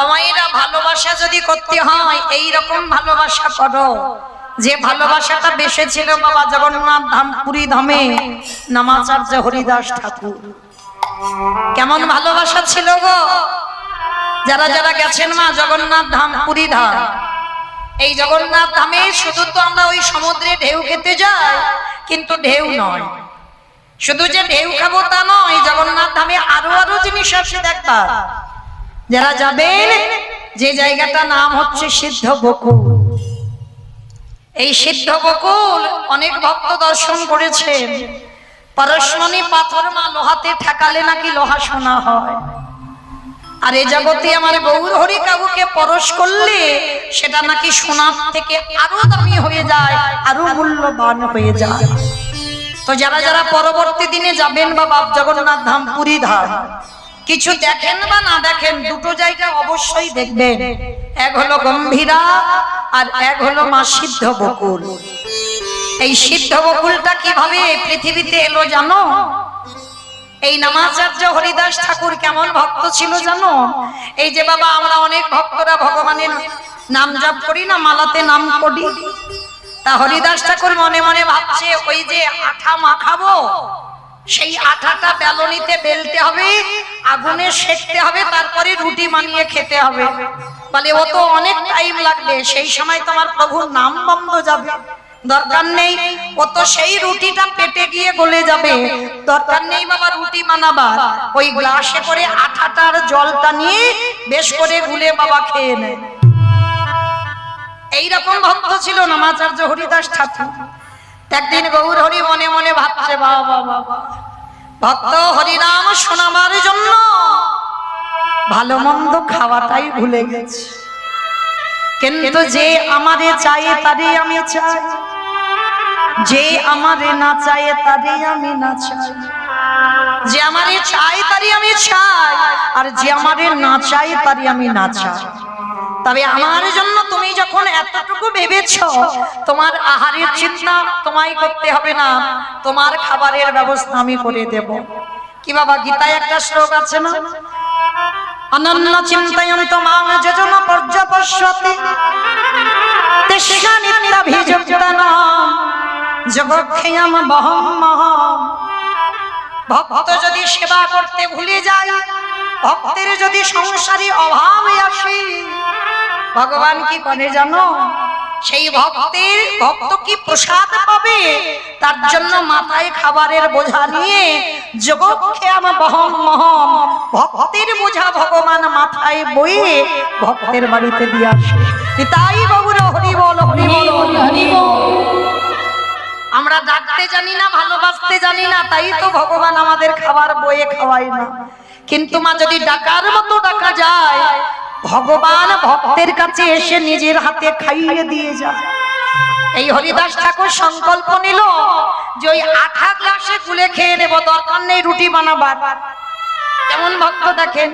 আমাইরা ভালোবাসা যদি করতে হয় এই রকম ভালোবাসা করো যে ভালোবাসাটা বেসেছিল বাবা জগন্নাথ ধাম পুরী ধামে নামাচার্য হরিদাস ঠাকুর। কেমন ভালোবাসা ছিল গো, যারা যারা গেছেন মা জগন্নাথ ধাম পুরী ধাম, এই জগন্নাথ ধামে শুধু তো আমরা ওই সমুদ্রে ঢেউ খেতে যাই, কিন্তু ঢেউ নয়, শুধু যে ঢেউ খাবো তা নয়, জগন্নাথ ধামে আরো আরো জিনিস আছে দেখবা। যারা যাবেন যে জায়গাটা নাম হচ্ছে সিদ্ধ বকুল, এই সিদ্ধ বকুল অনেক ভক্ত দর্শন করেছেন। পরশমণি পাথর মা লোহাতে ঠেকালে নাকি লোহা সোনা হয়, আর এ জগতে আমার গৌর হরি কাউকে পরশ করলে সেটা নাকি সোনার থেকে আরো দামি হয়ে যায়, আরো মূল্যবান হয়ে যায়। তো যারা যারা পরবর্তী দিনে যাবেন বাবা জগন্নাথ ধাম পুরী ধাম, কিছু দেখেন বা না দেখেন দুটো জায়গা অবশ্যই দেখবেন, এক হলো গম্ভীরা আর এক হলো মা সিদ্ধ বকুল। এই সিদ্ধ বকুলটা কিভাবে পৃথিবীতে এলো জানো? এই নামাচার্য হরিদাস ঠাকুর কেমন ভক্ত ছিল জানো? এই যে বাবা আমরা অনেক ভক্তরা ভগবানের নাম জপ করি না, মালাতে নাম করি, তা হরিদাস ঠাকুর মনে মনে ভাবছে ওই যে আঠা মাখাবো, সেই আঠাটা বেলনিতে বেলতে হবে, আগুনে সেকতে হবে, তারপরে রুটি বানিয়ে খেতে হবে। বলে ও তো অনেক টাইম লাগবে, সেই সময় তোমার প্রভুর নাম বন্ধ যাবে, দরকার নেই। ও তো সেই রুটিটা পেটে গিয়ে গলে যাবে, দরকার নেই বাবা রুটি বানাবার। ওই গ্লাসে করে আঠাটার জলটা নিয়ে বেশ করে গুলে বাবা খেয়ে নেয়। এইরকম ভক্ত ছিল নামাচার্য হরিদাস ঠাকুর। একদিন গৌর হরি মনে মনে ভাবছে বাবা বাবা ভক্ত হরিনাম শোনাবার জন্য ভালো মন্দ খাওয়াটাই ভুলে গেছে, কিন্তু যে আমারে চায় তারে আমি চাই, যে আমারে না চায় তারে আমি না চাই, যে আমারে চাই তারে আমি চাই, আর যে আমারে না চাই তারে আমি না চাই। তবে আমার জন্য তুমি যখন এতটুকু ভেবেছো, তোমার আহারের চিন্তা তোমায় করতে হবে না, তোমার খাবারের ব্যবস্থা আমি করে দেব। কি বাবা গীতায় একটা শ্লোক আছে না, অনন্য চিন্তায়ন্ত মাং যোজন পর্যপশ্যতি তেষ্যানিত্যাভিযুক্তানা জগক্ষেয়ম বহম মহম। ভক্ত যদি সেবা করতে ভুলে যায়, ভক্তের যদি সংসারী অভাব আসে, ভগবান কি করে জানো? সেই ভক্ত কি প্রসাদ পাবে, তার জন্য মাথায় খাবারের বোঝা নিয়ে জগক্ষেয়ম বহম মহম, ভক্তের বোঝা ভগবান মাথায় বয়ে ভক্তের বাড়িতে দিয়ে আসে। তাই বাবুরা হরি বল হরি বল হরি বল। আমরা ডাকতে জানি না, ভালোবাসতে জানি না, তাই তো ভগবান আমাদের খাবার বয়ে খাওয়ায় না। কিন্তু মা যদি ডাকার মতো ডাকা যায়, ভগবান ভক্তের কাছে এসে নিজের হাতে খাইয়ে দিয়ে যায়। এই হরিদাস ঠাকুর সংকল্প নিল যে ওই আঠা গ্লাসে গুলে খেয়ে নেব, দরকার নেই রুটি বানাবার। কেমন ভক্ত দেখেন।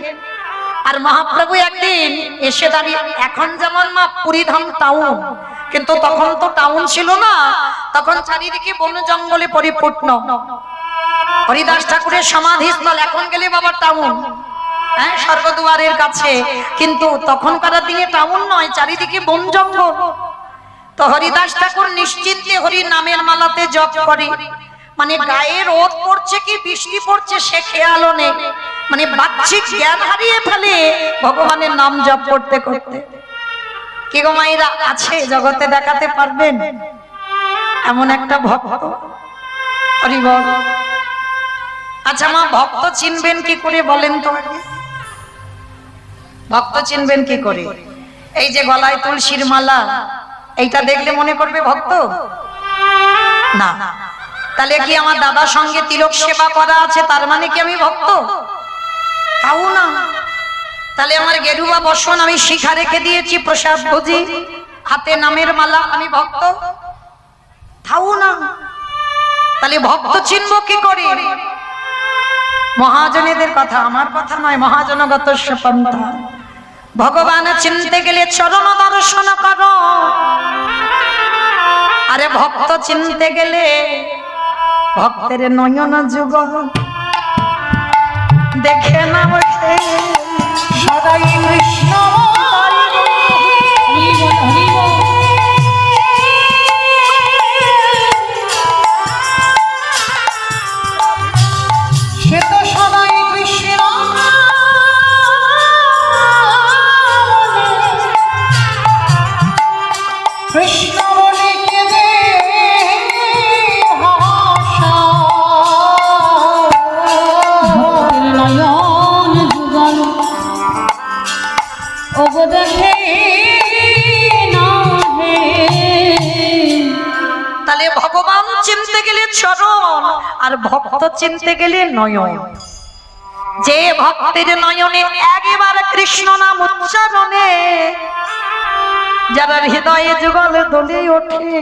আর মহাপ্রভু একদিন এসে দাঁড়িয়ে, এখন যেমন মা পুরীধাম টাউন, কিন্তু তখন তো টাউন ছিল না, তখন চারিদিকে বন জঙ্গলে পরিপূর্ণ। হরিদাস ঠাকুরের সমাধিস্থল এখন গেলে বাবা টাউন, হ্যাঁ স্বর্গদুয়ারের কাছে, কিন্তু তখনকার দিনে টাউন নয়, চারিদিকে বন জঙ্গল। তো হরিদাস ঠাকুর নিশ্চিন্তে হরি নামের মালাতে জপ করে, মানে গায়ে রোদ পড়ছে কি বৃষ্টি পড়ছে সে খেয়ালও নেই, মানে বাহ্যিক জ্ঞান হারিয়ে ফেলে ভগবানের নাম জপ করতে করতে। কি গো মায়েরা আছে জগতে দেখাতে পারবেন এমন একটা ভক্ত? হরি বল। আচ্ছা মা ভক্ত চিনবেন কি করে বলেন তো? ভক্ত চিনবেন কি করে? এই যে গলায় তুলসীর মালা, এইটা দেখলে মনে করবে ভক্ত না? তাহলে কি আমার দাদার সঙ্গে তিলক সেবা করা আছে তার মানে কি আমি ভক্ত? তাও না। তাহলে আমার গেরুয়া বসন আমি শিখা রেখে দিয়েছি, প্রসাদ ভোজি, হাতে নামের মালা, আমি ভক্ত? তাও না। তাহলে ভক্ত চিনব কি করে? মহাজনেদের কথা, আমার কথা নয়, মহাজনগত পন্থা। ভগবান চিনতে গেলে চরণ দর্শন করো, আরে ভক্ত চিনতে গেলে ভক্তের নয়ন যুগ দেখে না, সদাই কৃষ্ণ ওগো দেখে না হে। তাহলে ভগবান চিনতে গেলে চরণ, আর ভক্ত চিনতে গেলে নয়ন। যে ভক্তের নয়নে একবার কৃষ্ণ নাম উচ্চারণে যারা হৃদয়ে যুগল দোলে ওঠে,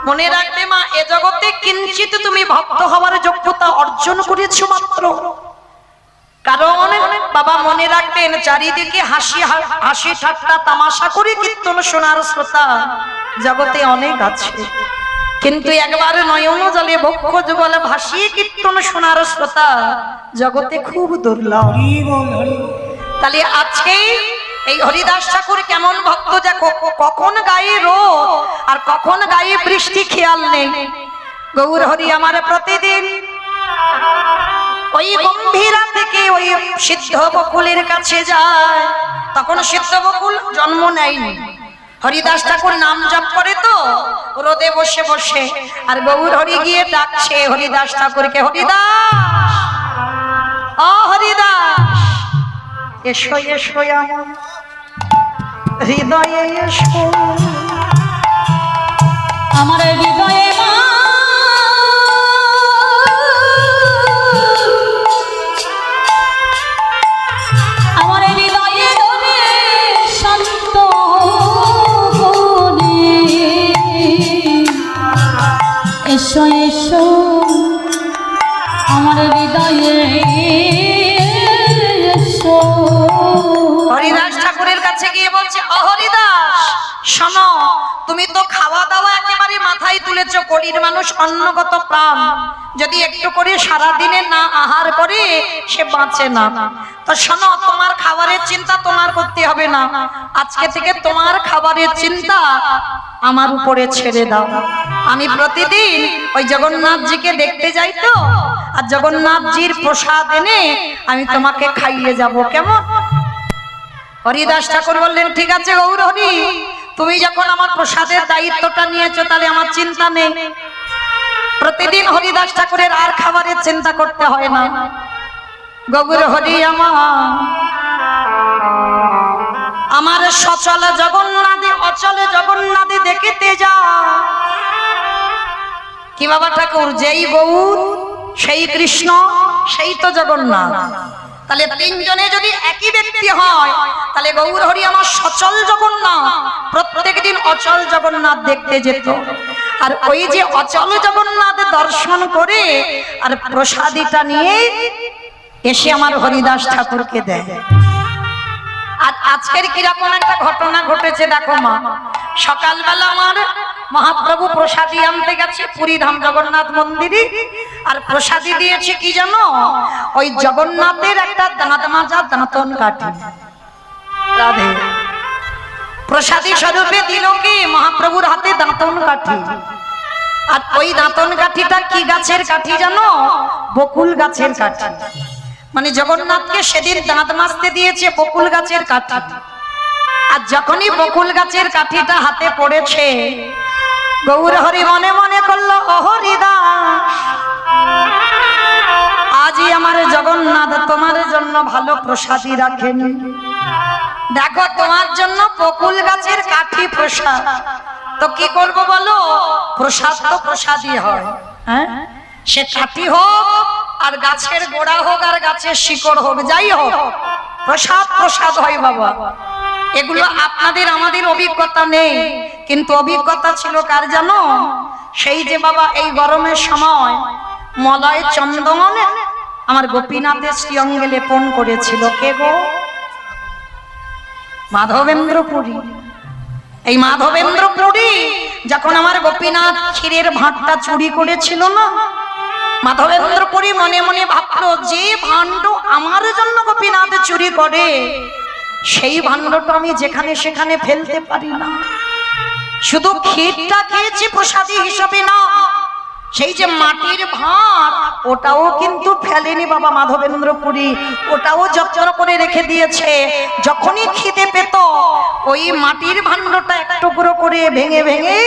মনে রাখবে মা, এ জগতে কিঞ্চিত তুমি ভক্ত হওয়ার যোগ্যতা অর্জন করেছো মাত্র। কারণ বাবা মনে রাখবেন, চারিদিকে হাসি হাসি ঠাট্টা তামাশা করে কীর্তন শোনার শ্রোতা জগতে অনেক আছে, কিন্তু একবার নয়ন জলে বক্ষ যুগল ভাসিয়ে কীর্তন শোনার শ্রোতা জগতে খুব দুর্লভ। তাহলে আজকে এই হরিদাস ঠাকুর কেমন ভক্ত, যা কখন গায়ে রোদ আর কখন গায়ে বৃষ্টি খেয়াল নেই। গৌর হরি আমার প্রতিদিন ওই গম্ভীরা থেকে ওই সিদ্ধ বকুলের কাছে যায়, তখন সিদ্ধ বকুল জন্ম নেয়নি। হরিদাস ঠাকুর নাম জপ করে তো রোদে বসে বসে, আর গৌর হরি গিয়ে ডাকছে হরিদাস ঠাকুরকে, হরিদাস, ও হরিদাস, এসো এসো আমার হৃদয়ে এসো। আমার হৃদয়ে মা আমার হৃদয়ে দোলে শান্ত বনে। এসো এসো আমার হৃদয়ে এসো। হরিদাস ঠাকুরের কাছে গিয়ে বলছে, ও হরিদাস শোনো, তুমি তো খাওয়া দাওয়া একেবারে মাথায় তুলেছো, গরিব মানুষ অন্নগত প্রাণ, যদি একটু করে সারা দিনে না আহার করে সে বাঁচে না। তো শোনো, তোমার খাবারের চিন্তা তোমার করতে হবে না, আজকে থেকে তোমার খাবারের চিন্তা আমার উপরে ছেড়ে দাও। আমি প্রতিদিন ওই জগন্নাথজিকে দেখতে যাই তো, আর জগন্নাথজির প্রসাদ এনে আমি তোমাকে খাইয়ে যাব, কেমন? হরিদাস ঠাকুর বললেন, ঠিক আছে গৌর হরি, তুমি যখন আমার প্রসাদের দায়িত্বটা নিয়েছো তাহলে আমার চিন্তা নেই। প্রতিদিন হরিদাস ঠাকুরের আর খাবারের চিন্তা করতে হয় না। গৌর হরি আমার সচল জগন্নাথে অচলে জগন্নাথে দেখিতে যা। কি বাবা ঠাকুর, যেই গৌর সেই কৃষ্ণ সেই তো জগন্নাথ। তাহলে তিনজনে যদি একই ব্যক্তি হয় তাহলে গৌর হরি আমার সচল জগন্নাথ প্রত্যেক দিন অচল জগন্নাথ দেখতে যেত, আর ওই যে অচল জগন্নাথ দর্শন করে আর প্রসাদীটা নিয়ে এসে আমার হরিদাস ঠাকুরকে দেয়। আর আজকের কিরকম একটা ঘটনা ঘটেছে দেখো মা, সকালবেলা আমার মহাপ্রভু প্রসাদী আনতে গেছে পুরী ধাম জগন্নাথ মন্দিরে, আর প্রসাদী দিয়েছে কি জানো, ওই জগন্নাথের একটা দাঁত মাজা দাঁতন কাঠি। রাধে, প্রসাদী স্বরূপে দিল কি মহাপ্রভুর হাতে দাঁতন কাঠি। আর ওই দাঁতন কাঠিটা কি গাছের কাঠি জানো, বকুল গাছের কাঠি। মানে জগন্নাথকে সেদিন দাঁত মাজতে দিয়েছে বকুল গাছের কাঠি। আর যখনই বকুল গাছের কাঠিটা হাতে পড়েছে, গৌর হরি মনে মনে করলো, ও হরিদাস, আজই আমার জগন্নাথ তোমার জন্য ভালো প্রসাদী রাখেনি। দেখো তোমার জন্য বকুল গাছের কাঠি প্রসাদ, তো কি করব বলো, প্রসাদ তো প্রসাদই হয়, হ্যাঁ, সে কাঠি হোক আর গাছের গোড়া হোক আর গাছের শিকড় হোক, যাই হোক প্রসাদ প্রসাদ হয় বাবা। এগুলো আপনাদের আমাদের অভিজ্ঞতা নেই, কিন্তু অভিজ্ঞতা ছিল কার জানো, সেই যে বাবা এই গরমের সময় মলয় চন্দনে আমার গোপীনাথের শ্রীঅঙ্গে লেপন করেছিল। কে গো? মাধবেন্দ্র পুরী। এই মাধবেন্দ্র পুরী যখন আমার গোপীনাথ ক্ষীরের ভাঁড়টা চুরি করেছিল না, মাধবেন্দ্র পুরী মনে মনে ভাবলো, যে ভাণ্ড আমার জন্য গোপীনাথ চুরি করে সেই ভাণ্ডটা আমি যেখানে সেখানে ফেলতে পারি না। শুধু ক্ষীরটা খেয়েছি প্রসাদী হিসাবে না, সেই যে মাটির ভাঁড় ওটাও কিন্তু ফেলেনি বাবা মাধবেন্দ্র পুরী, ওটাও যত্ন করে রেখে দিয়েছে। যখনই খিদে পেত ওই মাটির ভাণ্ডটা এক টুকরো করে ভেঙে ভেঙে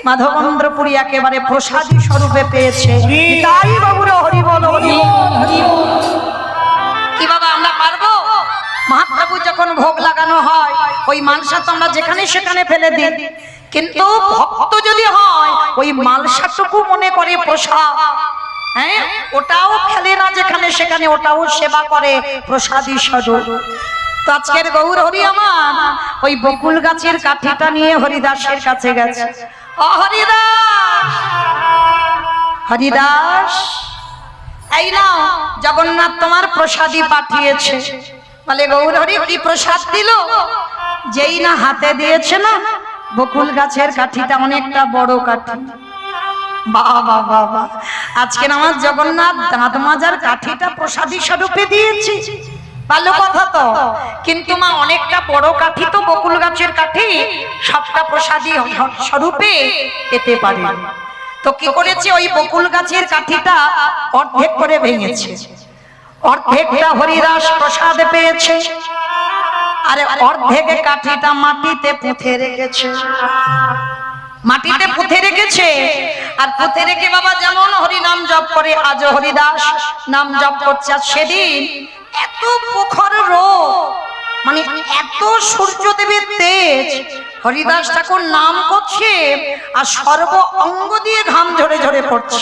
মাধবেন্দ্র পুরী একেবারে প্রসাদী স্বরূপে পেয়েছে। তাই বাবুরা হরি বল, হরি বল, হরি বল। কি বাবা আমরা পারবো? মহাপ্রভু যখন ভোগ লাগানো হয় ওই মালসা তো আমরা যেখানে সেখানে ফেলে দিই, কিন্তু ভক্ত যদি হয় ওই মালসাটুকু মনে করে প্রসাদ, হ্যাঁ ওটাও ফেলে না যেখানে সেখানে, ওটাও সেবা করে প্রসাদী স্বরূপ। তো আজকের গৌর হরি আমার ওই বকুল গাছের কাঠিটা নিয়ে হরিদাসের কাছে গেছে। ও হরিদাস, হরিদাস এই নাও জগন্নাথ তোমার প্রসাদী পাঠিয়েছে। বলে গৌর হরি কি প্রসাদ দিল? যেই না হাতে দিয়েছে না বকুল গাছের কাঠিটা অনেকটা বড় কাঠি। বাবা বাবা, আজকে আমার জগন্নাথ দাঁত মাজার কাঠিটা প্রসাদী স্বরূপে দিয়েছি, ভালো কথা তো, কিন্তু মা অনেকটা বড় কাঠি তো বকুল গাছের কাঠি, সবটা প্রসাদী স্বরূপে পেতে পারে। তো কি করেছে, ওই বকুল গাছের কাঠিটা অর্ধেক করে ভেঙেছে, অর্ধেকটা হরিদাস প্রসাদ পেয়েছে, আর অর্ধেক কাঠিটা মাটিতে পুঁতে রেখেছে, মাটিতে পুঁতে রেখেছে। আর পুঁতে রেখে বাবা যেমন হরি নাম জপ করে, আজও হরিদাস নাম জপ করছে। আর সেদিন এত প্রখর রোদ, মানে এত সূর্যদেবের তেজ, হরিদাস ঠাকুর নাম করছে আর সর্ব অঙ্গ দিয়ে ঘাম ঝরে ঝরে পড়ছে।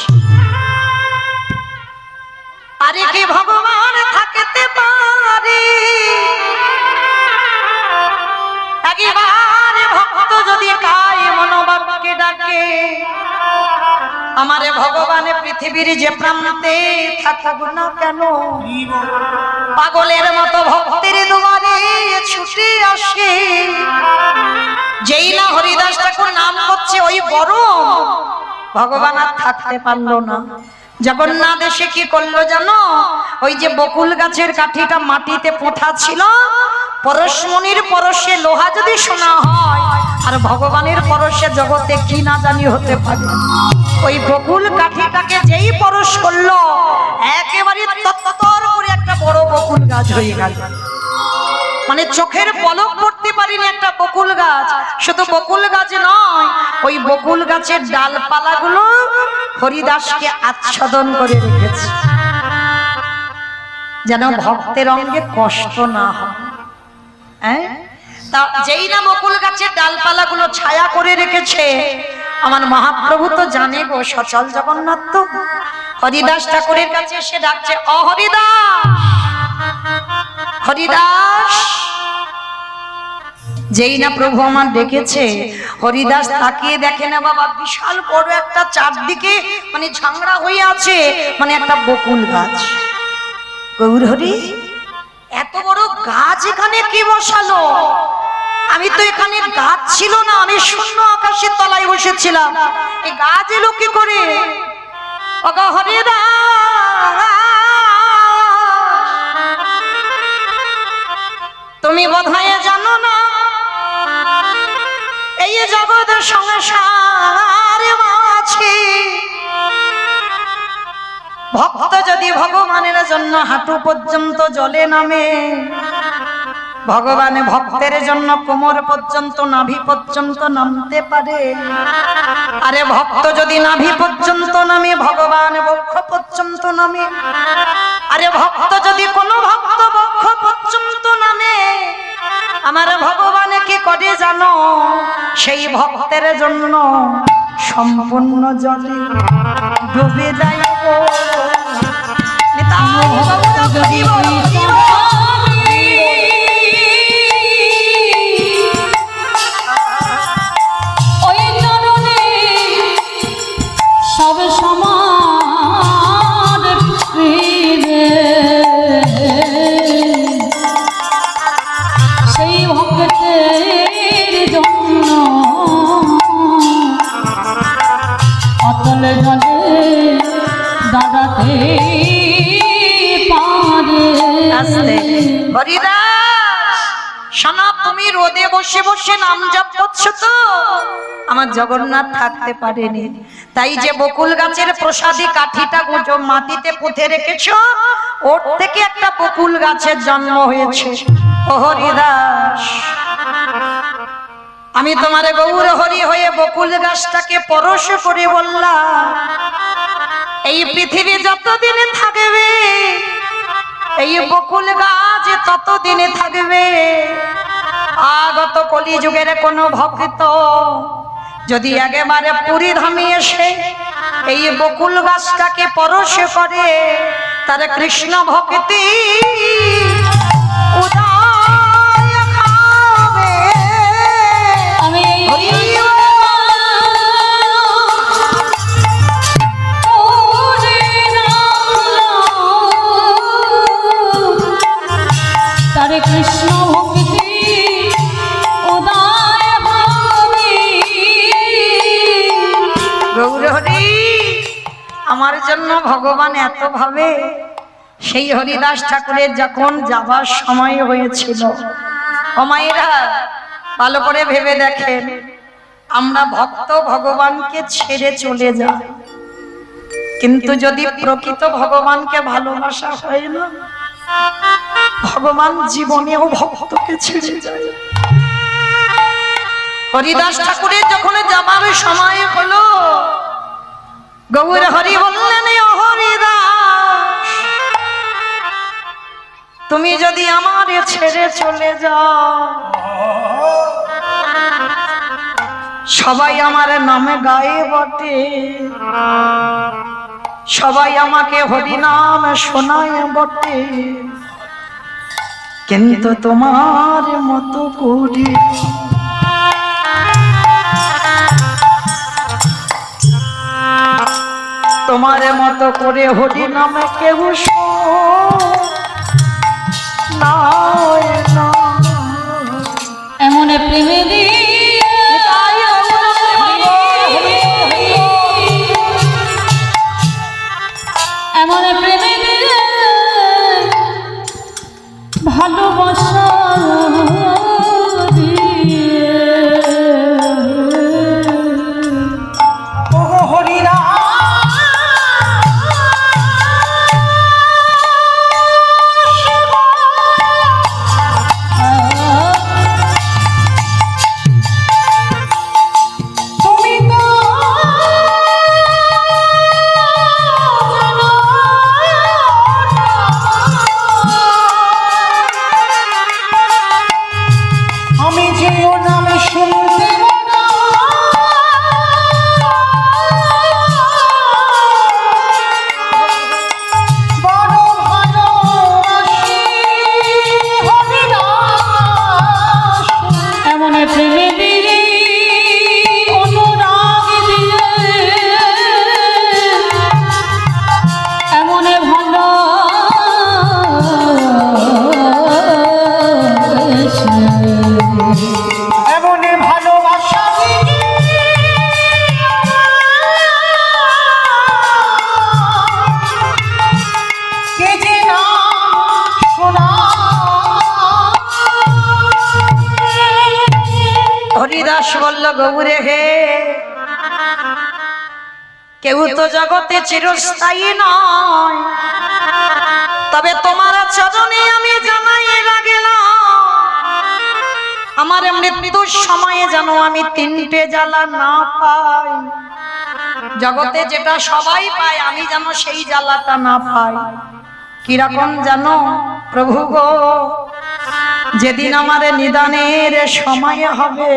আরে কি ভগবান থাকতে পারে, একবার ভক্ত যদি কায় মনোবাক্যে ডাকে, আমারে ভগবানে পৃথিবীর যে প্রান্তে থাকুক না কেন, পাগলের মতো ভক্তের দুয়ারে ছুটে আসে। যেই না হরিদাস ঠাকুর নাম করছে ওই গরম, ভগবান আর থাকতে পারলো না। জগন্নাথ এসে কি করলো জানো, ওই যে বকুল গাছের কাঠিটা মাটিতে পোঁতা ছিল, পরশমণির পরশে লোহা যদি সোনা হয়, আর ভগবানের পরশে জগতে কি না জানি হতে পারে। ওই বকুল কাঠিটাকে যেই পরশ করলো, একেবারে তত্তর করে একটা বড় বকুল গাছ হয়ে গেল। মানে চোখের পলক পড়তে পারিনি একটা বকুল গাছ। শুধু বকুল গাছ নয়, ওই বকুল গাছের ডালপালাগুলো হরিদাসকে আচ্ছাদন করে রেখেছে, যেন ভক্তের অঙ্গে কষ্ট না হয়। তা যেই না বকুল গাছের ডালপালাগুলো ছায়া করে রেখেছে, আমার মহাপ্রভু তো জানে গো, সচল জগন্নাথ তো হরিদাস ঠাকুরের কাছে এসে ডাকছে, ও হরিদাস, হরিদাস। যেই না প্রভু আমার ডেকেছে, হরিদাস তাকিয়ে দেখে না বাবা, বিশাল বড় একটা চারদিকে মানে ঝাংড়া হয়ে আছে, মানে একটা বকুল গাছ। গৌর হরি, এত বড় গাছ এখানে কে বসালো? আমি তো এখানে গাছ ছিল না, আমি শূন্য আকাশের তলায় বসেছিলাম, এই গাছ এলো কি করে? ওগো হরিদাস, তুমি বোধহয় জানো না, এই জগৎ সংসার আছে, ভক্ত যদি ভগবানের জন্য হাঁটু পর্যন্ত জলে নামে, ভগবান ভক্তের জন্য কোমর পর্যন্ত নাভি পর্যন্ত নামতে পারে। আরে ভক্ত যদি নাভি পর্যন্ত নামে, ভগবান বক্ষ পর্যন্ত নামে। আরে ভক্ত যদি কোনো ভক্ত বক্ষ পর্যন্ত নামে, আমার ভগবান কি করে জানো? সেই ভক্তের জন্য সম্পূর্ণ জলে ডুবে দেয়। হরিদাস, শোনা, তুমি রোদে বসে বসে নাম জপ করছো তো, আমার জগন্নাথ থাকতে পারেনি, তাই যে বকুল গাছের প্রসাদী কাঠিটা মাটিতে পুঁতে রেখেছো, ওর থেকে একটা বকুল গাছের জন্ম হয়েছে। ও হরিদাস, আমি তোমার গৌর হরি হয়ে বকুল গাছটাকে পরশ করে বললাম, এই পৃথিবী যতদিন থাকবে এই বকুল গাছ ততদিনে থাকবে আগত কলিযুগের কোন ভক্ত যদি একেবারে পুরী ধামে এসে এই বকুল গাছটাকে পরশ করে তার কৃষ্ণ ভক্তি উদয় খাবে। আমি তারে কৃষ্ণ ভক্তি উদয় ভাবে। গৌর হরি আমার জন্য ভগবান এত ভাবে সেই হরিদাস ঠাকুরের যখন যাবার সময় হয়েছিল ও মায়েরা ভালো করে ভেবে দেখেন আমরা ভক্ত ভগবানকে ছেড়ে চলে যাই কিন্তু যদি প্রকৃত ভগবানকে ভালোবাসা হয় না ভগবান জীবনেও ভক্তকে ছেড়ে যায়। হরিদাস ঠাকুরের যখন যাবার সময় হলো গৌর হরি বললেন ও হরিদাস তুমি যদি আমারে ছেড়ে চলে যাও সবাই আমার নামে গায়ে বটে সবাই আমাকে হরিনাম শোনায় বটে কিন্তু তোমার মতো করে তোমার মতো করে হরি নামে কেউ শোনায় না। এমন প্রেমে দিয়ে এমন প্রেমে দিয়ে ভালোবাসা দিয়ে হরিদাস বলল গৌরে হে কেউ তো জগতে চিরস্থায়ী নয় তবে তোমার চরণে আমি জানাই লাগলাম আমার মৃত্যুর সময়ে যেন আমি তিনটে জ্বালা না পাই জগতে যেটা সবাই পায় আমি যেন সেই জ্বালাটা না পাই। কিরকম জানো প্রভু গো যেদিন আমার নিদানের সময় হবে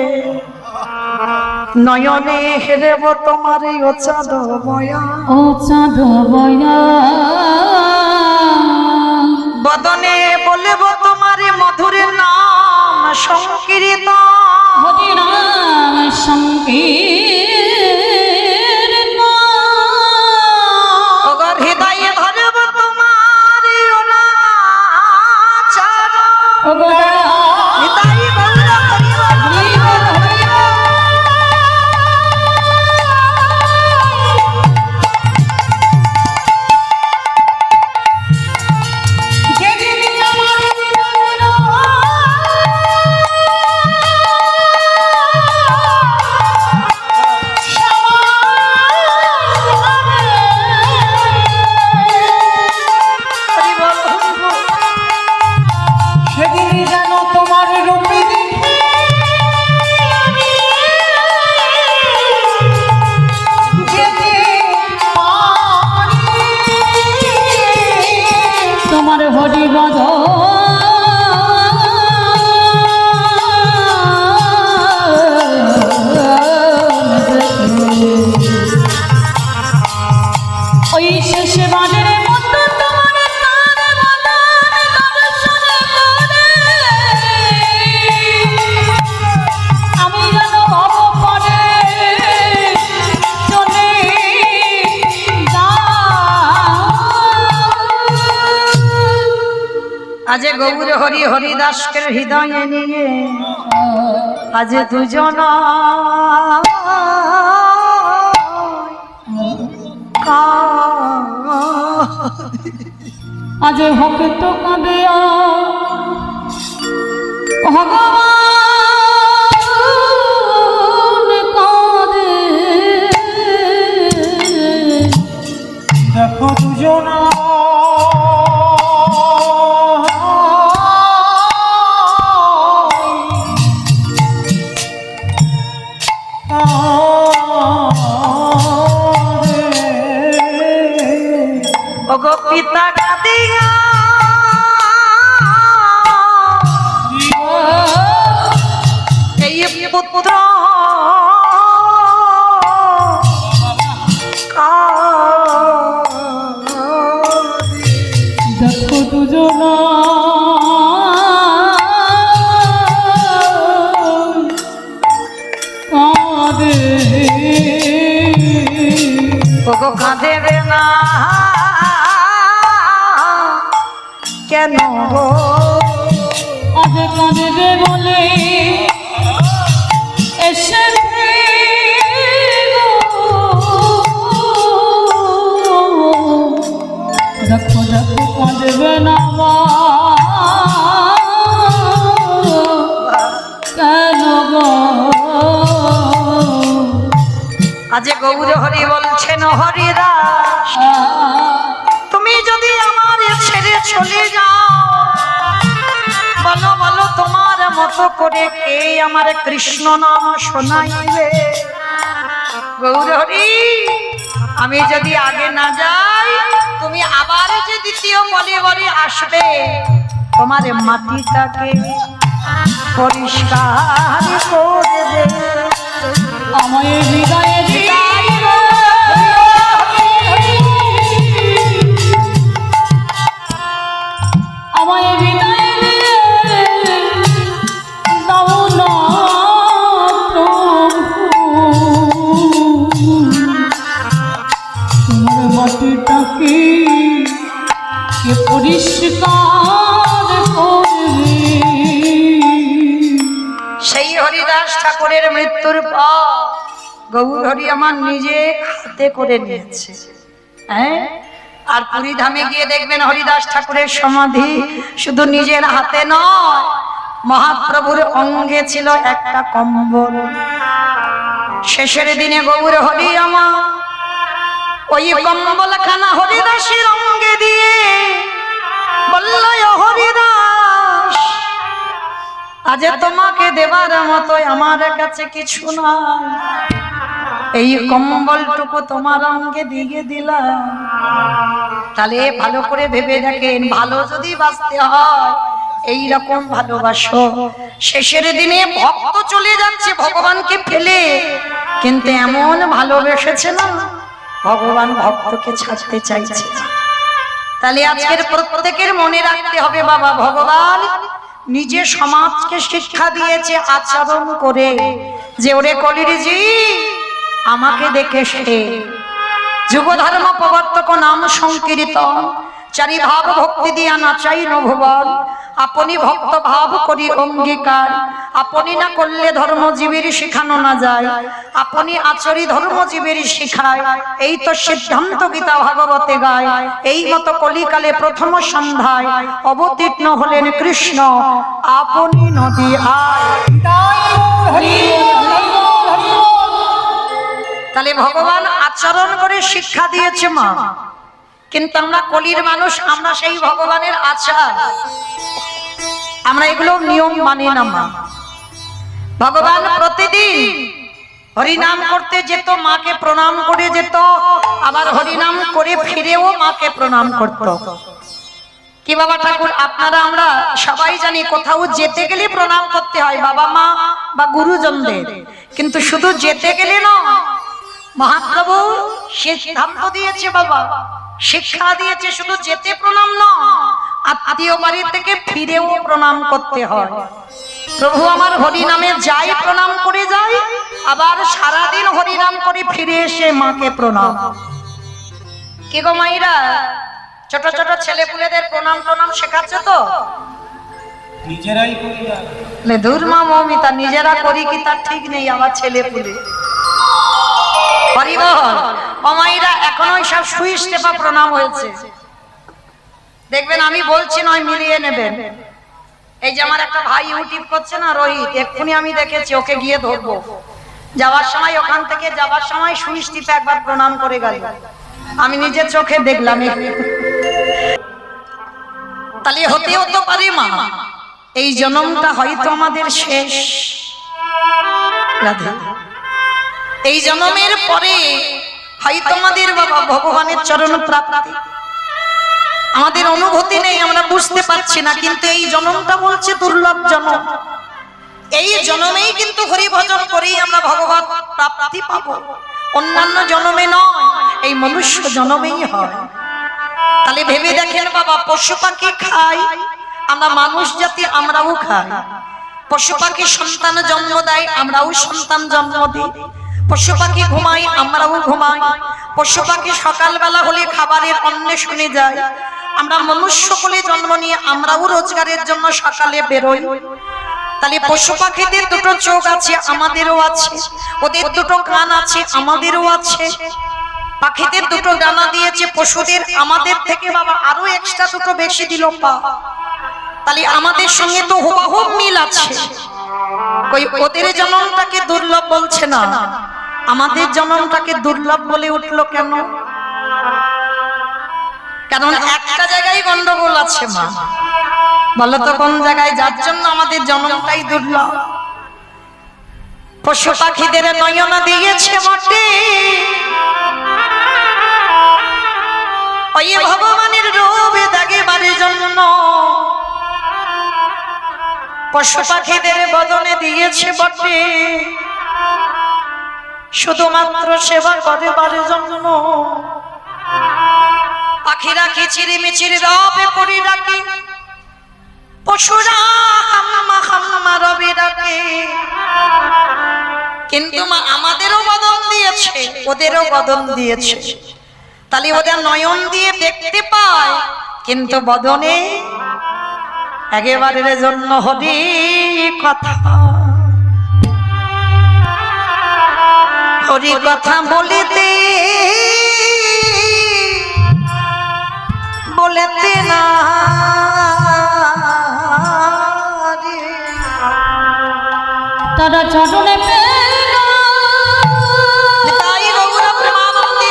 নয়নে হেরেব তোমার ও চাঁদ বয়া ও চাঁদ বয়া বদনে বলব তোমার মধুর নাম সংকীর্তন হরি নাম সংকীর্তন ওগর হৃদয়ে ধরব তোমার ওরা চাঁদ হৃদয়ে গৌর হরি যেদিন আজ গৌর হরি হরিদাসকে হৃদয়ে নিয়ে আজ দুজন আজ ভক্ত কাঁদে ভগবান কাঁদে দেখো দুজনা ওগো পিতা কাঁদিয়া এই পুত্র দেখো দুজনা কাঁদে ওগো কাঁদেবে না কেন গো আজ কাঁদবে বলে এসেছে দেখো দেখো কাঁদবে না মা কেন গো আজ গৌর হরি বলছেন হরিদাস তুমি যদি আমার ছেড়ে চলে যাও বলো বলো তোমার মতো করে কে আমার কৃষ্ণ নাম শোনাইবে গৌর হরি আমি যদি আগে না যাই তুমি আবার যে দ্বিতীয় বলে বলে আসবে তোমার মাটিটাকে পরিষ্কার করে দেবে আমায় বিদায় দিয়ে আমায় বিদায় দিয়ে দাও না প্রভু তোমার মাটিটাকে কে পরিষ্কার করবে সেই হরিদাস ঠাকুরের মৃত্যুর পর গৌর হরি আমার নিজে হাতে করে নিয়েছে হ্যাঁ আর পুরী ধামে গিয়ে দেখবেন হরিদাস ঠাকুরের সমাধি শুধু নিজের হাতে নয় মহাপ্রভুর অঙ্গে ছিল একটা কম্বল শেষের দিনে গৌর হরি আমার ওই কম্বলখানা হরিদাসের অঙ্গে দিয়ে বলল হরিদাস আজ তোমাকে দেবার মতো আমার কাছে কিছু নাই এই কম্বলটুকু তোমার অঙ্গে দিয়ে দিলাম তাহলে ভালো করে ভেবে দেখেন ভালো যদি বাঁচতে হয় এই রকম ভালোবাসো শেষের দিনে ভক্ত চলে যাচ্ছে ভগবানকে ফেলে কিন্তু এমন ভালোবেসেছে না ভগবান ভক্তকে ছাড়তে চাইছে তাহলে আজকের প্রত্যেকের মনে রাখতে হবে বাবা ভগবান নিজে সমাজকে শিক্ষা দিয়েছে আচরণ করে যে ওরে কলিরিজি আমাকে দেখে সে যুগ ধর্ম প্রবর্তক নাম সংকীর্তন চারি ভাব ভক্তি দিয়া নাচাই নভুবন আপনি ভক্ত ভাব করি অঙ্গীকার আপনি না করলে ধর্মজীবীর শিখানো না যায় আপনি আচরি ধর্মজীবীর শিখায় এই তো সিদ্ধান্ত গীতা ভাগবতে গায় এই মতো কলিকালে প্রথম সন্ধ্যায় অবতীর্ণ হলেন কৃষ্ণ আপনি নদী আয় তাহলে ভগবান আচরণ করে শিক্ষা দিয়েছে মা কিন্তু আমরা কলির মানুষ আমরা সেই ভগবানের আচার আমরা এগুলো নিয়ম মানি না মা ভগবান প্রতিদিন হরিনাম করতে যেত মাকে প্রণাম করে যেত আবার হরিনাম করে ফিরেও মাকে প্রণাম করত কি বাবা ঠাকুর আপনারা আমরা সবাই জানি কোথাও যেতে গেলে প্রণাম করতে হয় বাবা মা বা গুরুজনদের কিন্তু শুধু যেতে গেলে না মহাপ্রভু সিদ্ধান্ত দিয়েছে বাবা শিক্ষা দিয়েছে শুধু যেতে প্রণাম না আত্মীয় বাড়ি থেকে ফিরেও প্রণাম করতে হয় প্রভু আমার হরি নামে যাই প্রণাম করে যায় আবার সারাদিন হরি নাম করে ফিরে এসে মাকে প্রণাম কে গো মাইরা ছোট ছোট ছেলে পুলেদের প্রণাম প্রণাম শেখাচ্ছে তো? নিজেরাই করি না। দূর মা মমিতা, নিজেরা করি কি তার ঠিক নেই, আবার ছেলে পুলে হরিবল অমাইরা এখনো সব সুইচ টেপা প্রণাম হয়েছে। দেখবেন আমি বলছি নয়, মিলিয়ে নেবেন। এই যে আমার একটা ভাই ইউটিউব করছে না, রোহিত, এক্ষুনি আমি দেখেছি, ওকে গিয়ে ধরবো। যাওয়ার সময় ওখান থেকে যাওয়ার সময় সুইচ টিপে একবার প্রণাম করে গেল, আমি নিজের চোখে দেখলাম। তাহলে হতেও তো পারে মা এই জন্মটা হয়তো আমাদের শেষ। রাধে, এই জন্মের পরে হয়তো আমাদের বাবা ভগবানের চরণ প্রাপ্তি, আমাদের অনুভূতি নেই, আমরা বুঝতে পারছি না, কিন্তু এই জন্মটা বলছে দুর্লভ জন্ম। এই জন্মেই কিন্তু হরি ভজন করেই আমরা ভগবত প্রাপ্তি পাবো, অন্যান্য জন্মে নয়, এই মনুষ্য জন্মেই হয়। তাহলে ভেবে দেখেন বাবা, পশু পাখি খায়, আমরা মানুষ জাতি আমরাও খাই। পশু পাখি সন্তান জন্ম দেয়, আমরাও সন্তান জন্ম দিই। পশু পাখি ঘুমাই, আমরাও ঘুমাই। পশু পাখি সকালবেলা হলে খাবারের অন্বেষণে যায়। আমরা মনুষ্য কোলে জন্ম নিয়ে আমরাও রোজগারের জন্য সকালে বেরোই। তাহলে পশু পাখিদের দুটো চোখ আছে, আমাদেরও আছে। ওদের দুটো কান আছে, আমাদেরও আছে। পাখিদের দুটো ডানা দিয়েছে পশুদের, আমাদের থেকে বাবা আরো এক্সট্রা দুটো বেশি দিল পা। তাহলে আমাদের সঙ্গে তো হুবহুব মিল আছে। কই ওদের জন্মটাকে দুর্লভ বলছে না, আমাদের জন্মটাকে দুর্লভ বলে উঠলো কেন? কারণ একটা জায়গায় গন্ডগোল আছে মা, বলো তো কোন জায়গায়? যার জন্য আমাদের জন্মটাই দুর্লভ। পশু পাখিদের নয়ন দিয়েছে বটে, ওই ভগবানের রূপ দেখাবার জন্য। পশু পাখিদের বদনে দিয়েছে বটে, শুধুমাত্র সেবা করবার জন্য। পাখিরা কিচিরি মিচিরি রবে পড়ি ডাকে, পশুরা হাম্মা হাম্মা রবে ডাকে। কিন্তু মা আমাদেরও বদন দিয়েছে, ওদেরও বদন দিয়েছে। তাহলে ওদের নয়ন দিয়ে দেখতে পায়, কিন্তু বদনে একেবারের জন্য হরি কথা, হরি কথা বলিতে বলেতে না তারা চরণে পেল তাই রঘুরা প্রেমানন্দে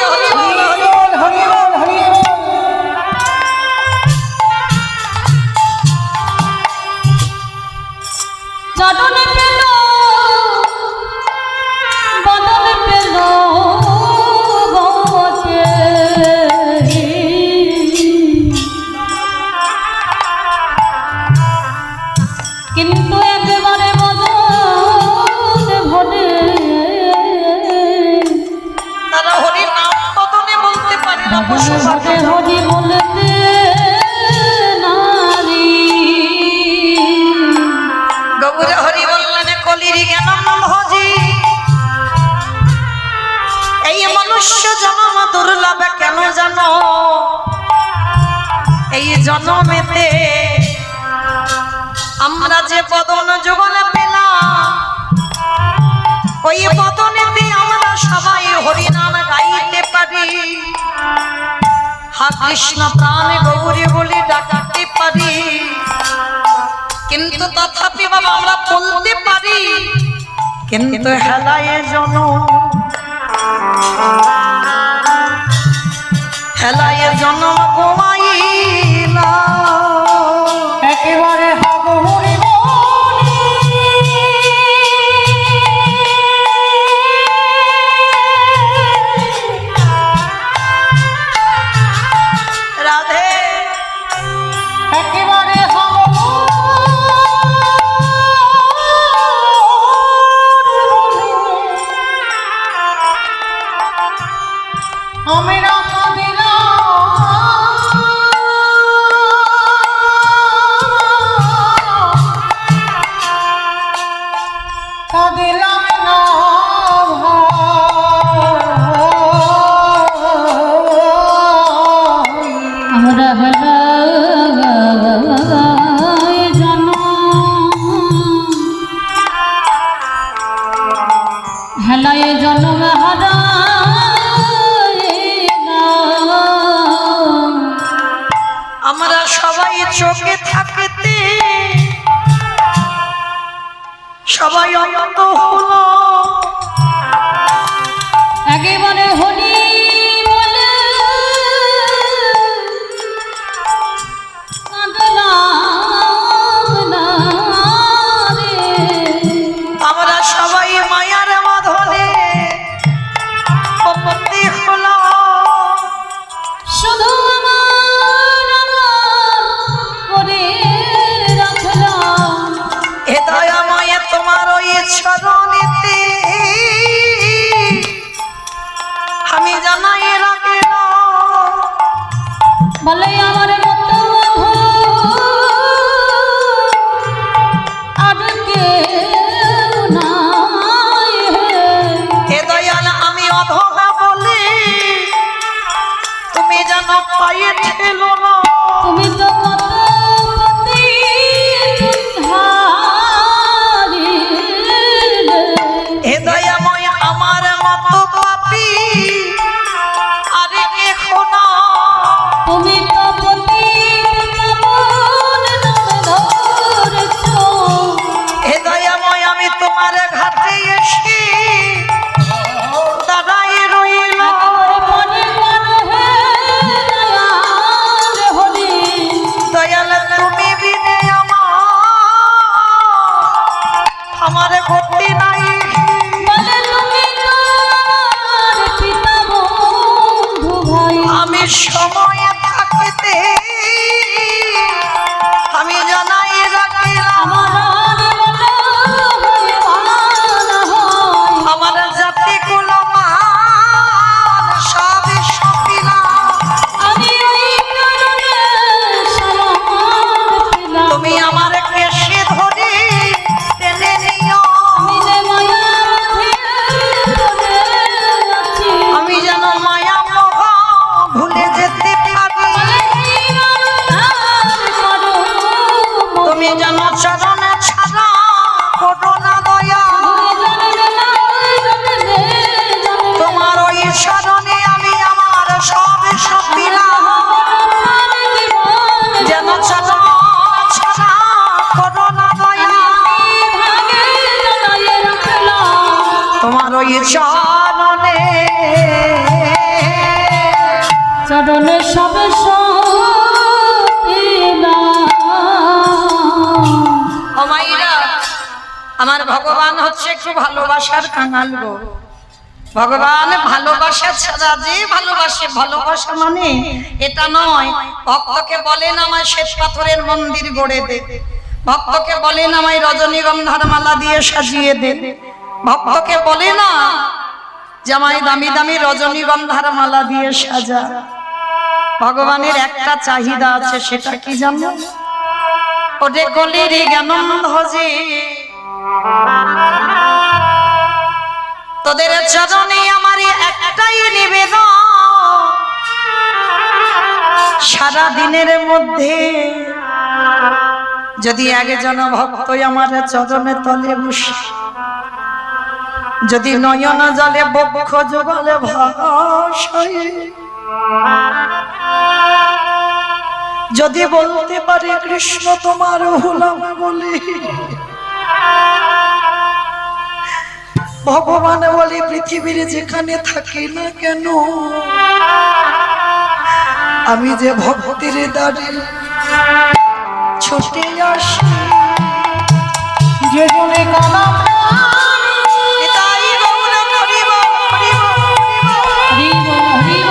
হরি বল। চরণে পেল বদন পেল বটে, কিন্তু একেবারে বদন ভরে তারা হরি নাম বদনে বলতে পারে না, পশু পাখি। হরি বলতে নারী গৌরে হরি বললেন কলির জ্ঞান ভজি, এই মনুষ্য জন্ম দুর্লভ কেন জানো? এই জন্মেতে আমরা যে বদন যুগল পেলাম, ওই বদনেতে আমরা সবাই হরি নাম গাইতে পারি, হা কৃষ্ণ প্রাণ গৌরী বলে ডাকতে পারি। কিন্তু তথাপি বাবা আমরা বলতে পারি, কিন্তু হেলায় জন হেলায় জন্ম ঘুমাইলা, একেবারে হব হরি রাধে একেবারে হব আমরা কাঁদিলাম জ্বালায় জনম হারা আমরা সবাই চোখে থাকতে সবাই অন্ত হলো, একেবারে হলি বলে কাঁদলাম না রে। আমরা সবাই মায়ার বাঁধনে বন্দী হলো, শুধু আমার করে রাখলাম এ দয়াময় তোমার ওই চরণেতে আমি জানাই রাখলাম। বলে আমার মতো আর কেউ নাই হে। এ দয়াল আমি অধগা বলে তুমি জানো পায়ে ঠেলো না, তুমি তো কত পতি হারিলে। হে দয়াময় আমার মতো পাপী আরে কে খোনা, তুমি তো পতি পাবন নাম ধরেছ। হে দয়াময় আমি তোমার ঘাটে এসে দাঁড়াই রইলাম। একেবারে মনে মনে হে দয়াল হরি। দয়াল তুমি বিনে আমার গতি নাই, বলে তুমি তো আমার পিতা বন্ধু ভাই। আমি সময়ে থাকতে আমি জানাই রাখিলাম। আমার জাতি কুলমান সব সপিলাম, তুমি আমার কেশে ধরে টেনে নিও, আমি যেন মায়া মোহ ভুলে যেতে পারি, তুমি যেন চরণে ছাড়া করো না দয়া, তোমার ওই চরণে আমি আমার সব সপিলাম, যেন চরণ ছাড়া করো না দয়া, তোমার ওই চরণে চরণে সবে ও মাইরা, আমার ভগবান হচ্ছে একটু ভালোবাসার কাঙাল গো। ভগবান ভালোবাসা ছাড়া যে ভালোবাসে, ভালোবাসা মানে এটা নয় ভক্তকে বলেন আমায় শ্বেত পাথরের মন্দির গড়ে দে, ভক্তকে বলেন আমায় রজনীগন্ধার মালা দিয়ে সাজিয়ে দে, ভক্তকে বলে না যে আমায় দামি দামি রজনীগন্ধার মালা দিয়ে সাজা। ভগবানের একটা চাহিদা আছে, সেটা কি জানো? ওরে কলির জ্ঞানন্দ যে তোদের চরণে আমার একটাই নিবেদন, সারা দিনের মধ্যে যদি একজন ভক্ত আমার চরণে তলে বসে, যদি নয়ন জলে বক্ষ যুগলে ভাষায় যদি বলতে পারে কৃষ্ণ তোমার হলাম বলে, ভগবান বলে পৃথিবীর যেখানে থাকি না কেন আমি যে ভক্তির দ্বারে ছুটে আসি, যে জনে কালাম তাই গৌর করিব করিব হরিব হরিব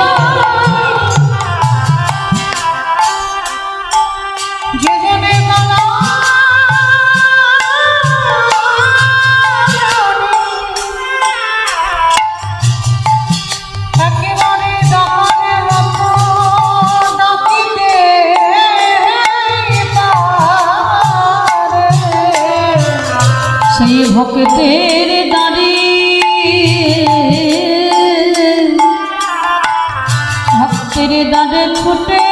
যে জনে কালাম একেবারে দখলে মতো ডাকিতে পারে, সেই ভক্তের দাঁড়ি ভক্তের দাঁড়ে ছুটে